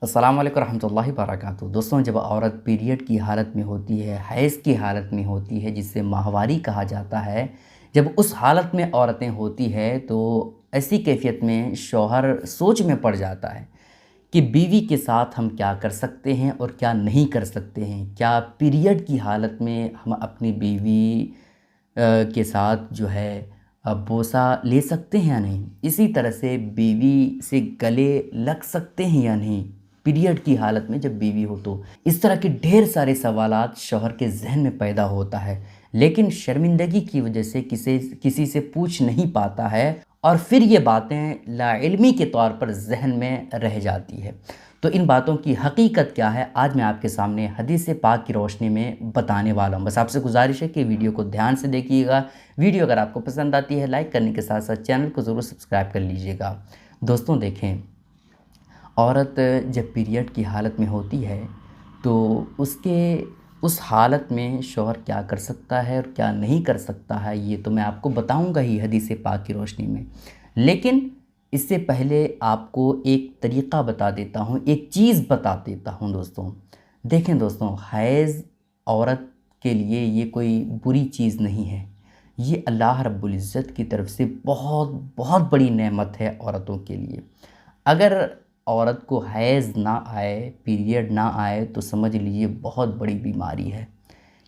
السلام علیکم ورحمۃ اللہ وبرکاتہ۔ دوستوں، جب عورت پیریڈ کی حالت میں ہوتی ہے، حیض کی حالت میں ہوتی ہے، جسے ماہواری کہا جاتا ہے، جب اس حالت میں عورتیں ہوتی ہے تو ایسی کیفیت میں شوہر سوچ میں پڑ جاتا ہے کہ بیوی کے ساتھ ہم کیا کر سکتے ہیں اور کیا نہیں کر سکتے ہیں۔ کیا پیریڈ کی حالت میں ہم اپنی بیوی کے ساتھ جو ہے بوسہ لے سکتے ہیں یا نہیں؟ اسی طرح سے بیوی سے گلے لگ سکتے ہیں یا نہیں پیریڈ کی حالت میں جب بیوی ہو تو؟ اس طرح کے ڈھیر سارے سوالات شوہر کے ذہن میں پیدا ہوتا ہے، لیکن شرمندگی کی وجہ سے کسی سے پوچھ نہیں پاتا ہے، اور پھر یہ باتیں لا علمی کے طور پر ذہن میں رہ جاتی ہے۔ تو ان باتوں کی حقیقت کیا ہے، آج میں آپ کے سامنے حدیث پاک کی روشنی میں بتانے والا ہوں۔ بس آپ سے گزارش ہے کہ ویڈیو کو دھیان سے دیکھیے گا۔ ویڈیو اگر آپ کو پسند آتی ہے لائک کرنے کے ساتھ ساتھ چینل کو ضرور سبسکرائب کر لیجئے گا۔ دوستوں دیکھیں، عورت جب پیریڈ کی حالت میں ہوتی ہے تو اس حالت میں شوہر کیا کر سکتا ہے اور کیا نہیں کر سکتا ہے، یہ تو میں آپ کو بتاؤں گا ہی حدیث پاک کی روشنی میں، لیکن اس سے پہلے آپ کو ایک طریقہ بتا دیتا ہوں، ایک چیز بتا دیتا ہوں۔ دوستوں دیکھیں، دوستوں حیض عورت کے لیے یہ کوئی بری چیز نہیں ہے، یہ اللہ رب العزت کی طرف سے بہت بہت بڑی نعمت ہے عورتوں کے لیے۔ اگر عورت کو حیض نہ آئے، پیریڈ نہ آئے تو سمجھ لیجیے بہت بڑی بیماری ہے،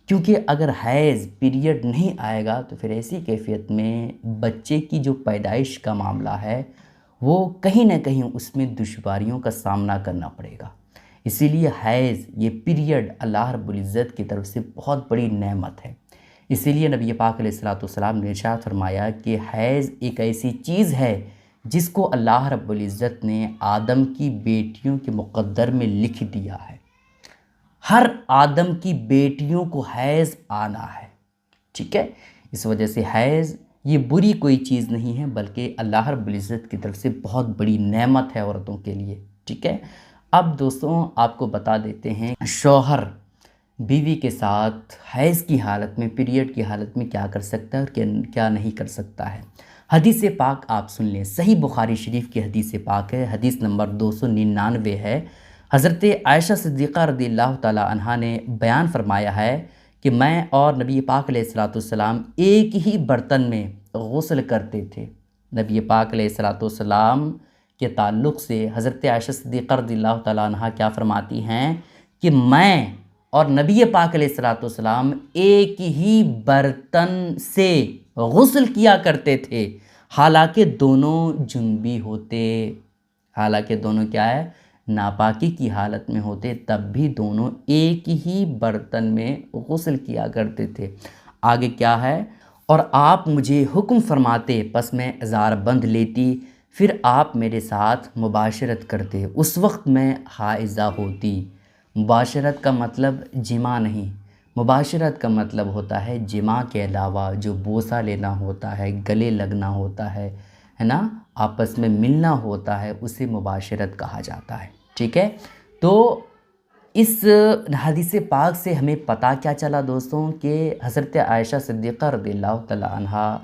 کیونکہ اگر حیض پیریڈ نہیں آئے گا تو پھر ایسی کیفیت میں بچے کی جو پیدائش کا معاملہ ہے وہ کہیں نہ کہیں اس میں دشواریوں کا سامنا کرنا پڑے گا۔ اسی لیے حیض، یہ پیریڈ اللہ رب العزت کی طرف سے بہت بڑی نعمت ہے۔ اسی لیے نبی پاک علیہ الصلوۃ نے ارشاد فرمایا کہ حیض ایک ایسی چیز ہے جس کو اللہ رب العزت نے آدم کی بیٹیوں کے مقدر میں لکھ دیا ہے۔ ہر آدم کی بیٹیوں کو حیض آنا ہے، ٹھیک ہے؟ اس وجہ سے حیض یہ بری کوئی چیز نہیں ہے، بلکہ اللہ رب العزت کی طرف سے بہت بڑی نعمت ہے عورتوں کے لیے، ٹھیک ہے؟ اب دوستوں آپ کو بتا دیتے ہیں شوہر بیوی کے ساتھ حیض کی حالت میں، پیریڈ کی حالت میں کیا کر سکتا ہے اور کیا نہیں کر سکتا ہے۔ حدیث پاک آپ سن لیں، صحیح بخاری شریف کی حدیث پاک ہے، حدیث نمبر 299 ہے۔ حضرت عائشہ صدیقہ رضی اللہ تعالی عنہا نے بیان فرمایا ہے کہ میں اور نبی پاک علیہ السلام ایک ہی برتن میں غسل کرتے تھے۔ نبی پاک علیہ السلام کے تعلق سے حضرت عائشہ صدیقہ رضی اللہ تعالی عنہا کیا فرماتی ہیں کہ میں اور نبی پاک علیہ السلام ایک ہی برتن سے غسل کیا کرتے تھے، حالانکہ دونوں جنبی ہوتے، حالانکہ دونوں کیا ہے، ناپاکی کی حالت میں ہوتے، تب بھی دونوں ایک ہی برتن میں غسل کیا کرتے تھے۔ آگے کیا ہے، اور آپ مجھے حکم فرماتے، پس میں ازار بند لیتی، پھر آپ میرے ساتھ مباشرت کرتے، اس وقت میں حائضہ ہوتی۔ مباشرت کا مطلب جماع نہیں، مباشرت کا مطلب ہوتا ہے جماع کے علاوہ جو بوسہ لینا ہوتا ہے، گلے لگنا ہوتا ہے نا، آپس میں ملنا ہوتا ہے، اسے مباشرت کہا جاتا ہے، ٹھیک ہے؟ تو اس حدیث پاک سے ہمیں پتہ کیا چلا دوستوں کہ حضرت عائشہ صدیقہ رضی اللہ تعالی عنہا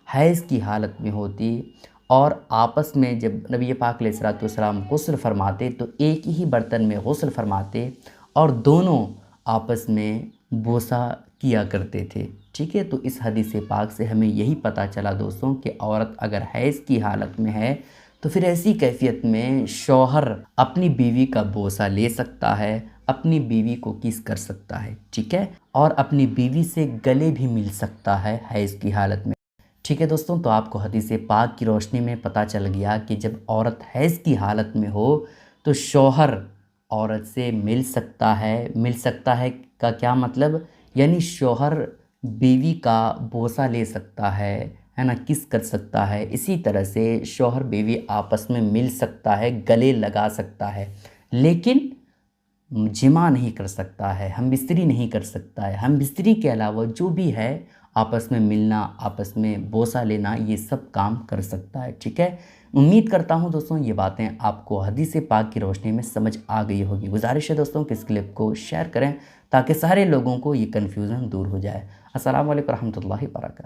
حیض کی حالت میں ہوتی، اور آپس میں جب نبی پاک علیہ السلام غسل فرماتے تو ایک ہی برتن میں غسل فرماتے اور دونوں آپس میں بوسہ کیا کرتے تھے، ٹھیک ہے؟ تو اس حدیث پاک سے ہمیں یہی پتہ چلا دوستوں کہ عورت اگر حیض کی حالت میں ہے تو پھر ایسی کیفیت میں شوہر اپنی بیوی کا بوسہ لے سکتا ہے، اپنی بیوی کو کس کر سکتا ہے، ٹھیک ہے؟ اور اپنی بیوی سے گلے بھی مل سکتا ہے حیض کی حالت میں، ٹھیک ہے دوستوں؟ تو آپ کو حدیث پاک کی روشنی میں پتہ چل گیا کہ جب عورت حیض کی حالت میں ہو تو شوہر عورت سے مل سکتا ہے کا کیا مطلب؟ یعنی شوہر بیوی کا بوسہ لے سکتا ہے نا، کس کر سکتا ہے۔ اسی طرح سے شوہر بیوی آپس میں مل سکتا ہے، گلے لگا سکتا ہے، لیکن جماع نہیں کر سکتا ہے، ہم بستری نہیں کر سکتا ہے۔ ہم بستری کے علاوہ جو بھی ہے آپس میں ملنا، آپس میں بوسہ لینا، یہ سب کام کر سکتا ہے، ٹھیک ہے؟ امید کرتا ہوں دوستوں یہ باتیں آپ کو حدیث پاک کی روشنی میں سمجھ آ گئی ہوگی۔ گزارش ہے دوستوں کہ اس کلپ کو شیئر کریں تاکہ سارے لوگوں کو یہ کنفیوژن دور ہو جائے۔ السلام علیکم ورحمۃ اللہ وبرکاتہ۔